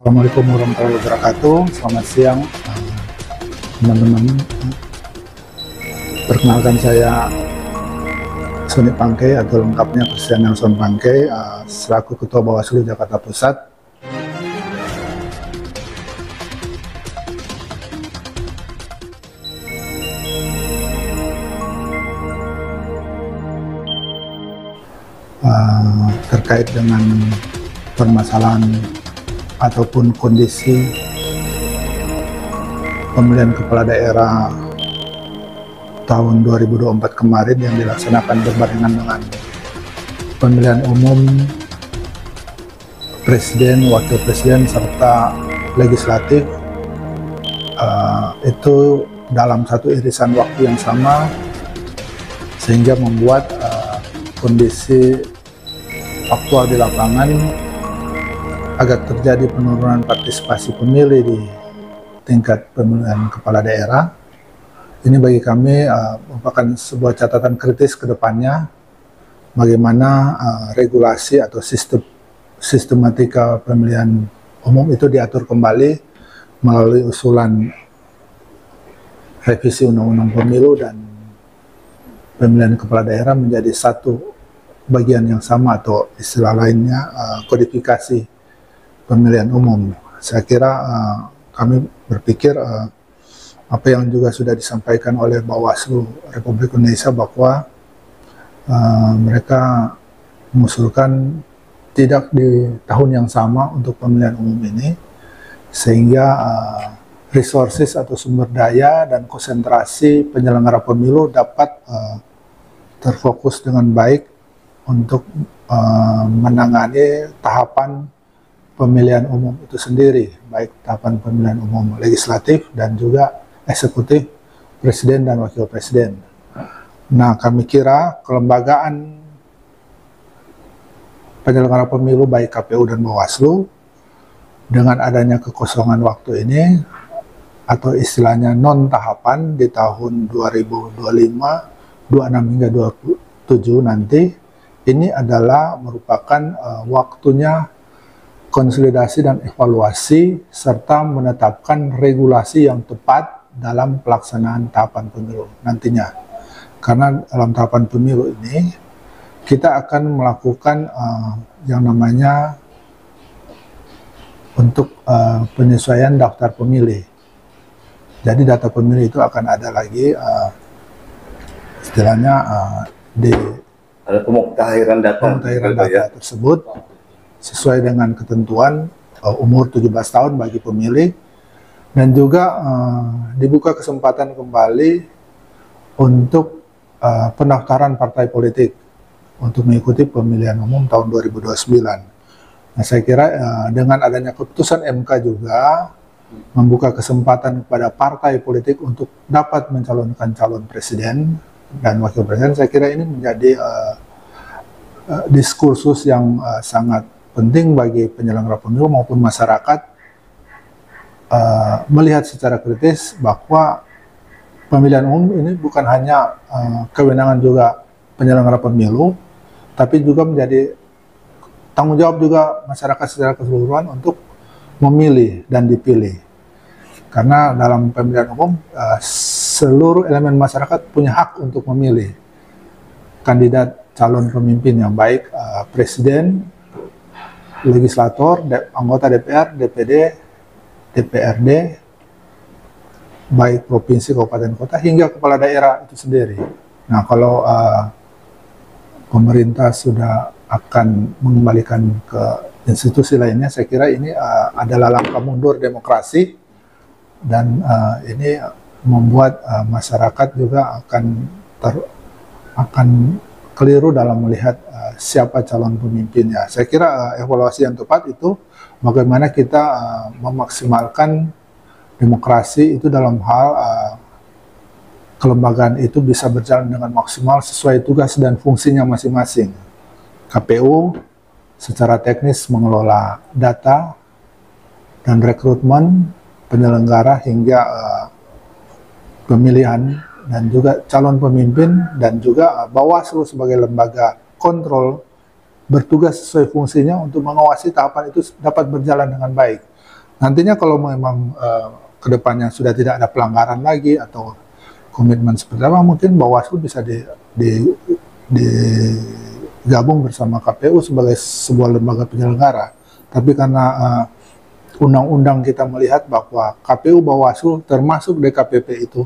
Assalamualaikum warahmatullahi wabarakatuh. Selamat siang teman-teman. Perkenalkan, saya Sony Pangke atau lengkapnya Presiden Nelson Pangke, selaku Ketua Bawaslu Jakarta Pusat. Terkait dengan permasalahan ataupun kondisi pemilihan kepala daerah tahun 2024 kemarin yang dilaksanakan berbarengan dengan pemilihan umum presiden, wakil presiden, serta legislatif, itu dalam satu irisan waktu yang sama, sehingga membuat kondisi aktual di lapangan agar terjadi penurunan partisipasi pemilih di tingkat pemilihan kepala daerah. Ini bagi kami merupakan sebuah catatan kritis ke depannya, bagaimana regulasi atau sistematika pemilihan umum itu diatur kembali melalui usulan revisi Undang-Undang Pemilu dan pemilihan kepala daerah menjadi satu bagian yang sama, atau istilah lainnya kodifikasi pemilihan umum. Saya kira kami berpikir apa yang juga sudah disampaikan oleh Bawaslu Republik Indonesia, bahwa mereka mengusulkan tidak di tahun yang sama untuk pemilihan umum ini, sehingga resources atau sumber daya dan konsentrasi penyelenggara pemilu dapat terfokus dengan baik untuk menangani tahapan pemilihan umum itu sendiri, baik tahapan pemilihan umum legislatif dan juga eksekutif, presiden dan wakil presiden. Nah, kami kira kelembagaan penyelenggara pemilu baik KPU dan Bawaslu dengan adanya kekosongan waktu ini, atau istilahnya non tahapan di tahun 2025, 26 hingga 27 nanti, ini adalah merupakan waktunya konsolidasi dan evaluasi, serta menetapkan regulasi yang tepat dalam pelaksanaan tahapan pemilu nantinya. Karena dalam tahapan pemilu ini, kita akan melakukan yang namanya untuk penyesuaian daftar pemilih. Jadi data pemilih itu akan ada lagi istilahnya di ada pemutahiran data ya, tersebut sesuai dengan ketentuan umur 17 tahun bagi pemilih, dan juga dibuka kesempatan kembali untuk pendaftaran partai politik untuk mengikuti pemilihan umum tahun 2029. Nah, saya kira dengan adanya keputusan MK juga membuka kesempatan kepada partai politik untuk dapat mencalonkan calon presiden dan wakil presiden. Saya kira ini menjadi diskursus yang sangat penting bagi penyelenggara pemilu maupun masyarakat, melihat secara kritis bahwa pemilihan umum ini bukan hanya kewenangan juga penyelenggara pemilu, tapi juga menjadi tanggung jawab juga masyarakat secara keseluruhan untuk memilih dan dipilih. Karena dalam pemilihan umum, seluruh elemen masyarakat punya hak untuk memilih kandidat calon pemimpin yang baik presiden, legislator, anggota DPR, DPD, DPRD, baik provinsi, kabupaten, kota, hingga kepala daerah itu sendiri. Nah, kalau pemerintah sudah akan mengembalikan ke institusi lainnya, saya kira ini adalah langkah mundur demokrasi, dan ini membuat masyarakat juga akan keliru dalam melihat siapa calon pemimpinnya. Saya kira evaluasi yang tepat itu bagaimana kita memaksimalkan demokrasi itu dalam hal kelembagaan itu bisa berjalan dengan maksimal sesuai tugas dan fungsinya masing-masing. KPU secara teknis mengelola data dan rekrutmen penyelenggara hingga pemilihan, dan juga calon pemimpin, dan juga Bawaslu sebagai lembaga kontrol bertugas sesuai fungsinya untuk mengawasi tahapan itu dapat berjalan dengan baik. Nantinya kalau memang kedepannya sudah tidak ada pelanggaran lagi atau komitmen seperti apa, mungkin Bawaslu bisa digabung bersama KPU sebagai sebuah lembaga penyelenggara. Tapi karena undang-undang kita melihat bahwa KPU Bawaslu termasuk DKPP itu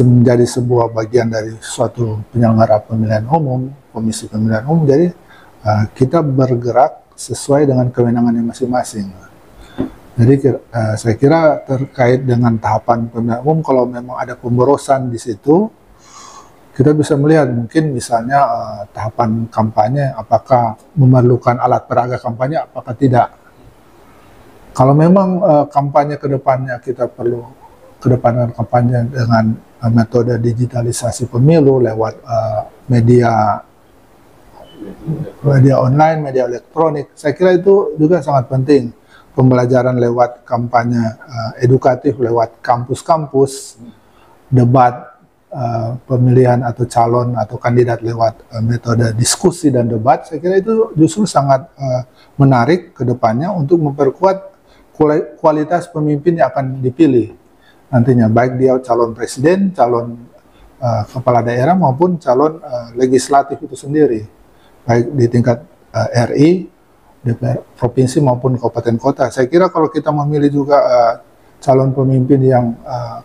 menjadi sebuah bagian dari suatu penyelenggara pemilihan umum, komisi pemilihan umum, jadi kita bergerak sesuai dengan kewenangannya masing-masing. Jadi saya kira terkait dengan tahapan pemilihan umum, kalau memang ada pemborosan di situ, kita bisa melihat mungkin misalnya tahapan kampanye, apakah memerlukan alat peraga kampanye, apakah tidak. Kalau memang kampanye ke depannya kita perlu kedepankan kampanye dengan metode digitalisasi pemilu lewat media online, media elektronik, saya kira itu juga sangat penting. Pembelajaran lewat kampanye edukatif, lewat kampus-kampus, debat pemilihan atau calon atau kandidat lewat metode diskusi dan debat, saya kira itu justru sangat menarik ke depannya untuk memperkuat kualitas pemimpin yang akan dipilih nantinya, baik dia calon presiden, calon kepala daerah maupun calon legislatif itu sendiri, baik di tingkat RI, DPR, provinsi maupun kabupaten kota. Saya kira kalau kita memilih juga calon pemimpin yang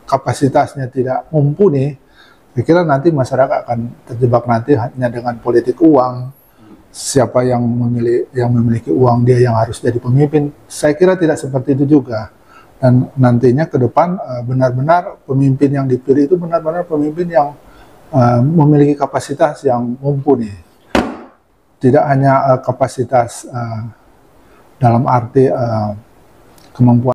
kapasitasnya tidak mumpuni, saya kira nanti masyarakat akan terjebak nanti hanya dengan politik uang. Siapa yang memiliki uang, dia yang harus jadi pemimpin. Saya kira tidak seperti itu juga. Dan nantinya ke depan benar-benar pemimpin yang dipilih itu benar-benar pemimpin yang memiliki kapasitas yang mumpuni. Tidak hanya kapasitas dalam arti kemampuan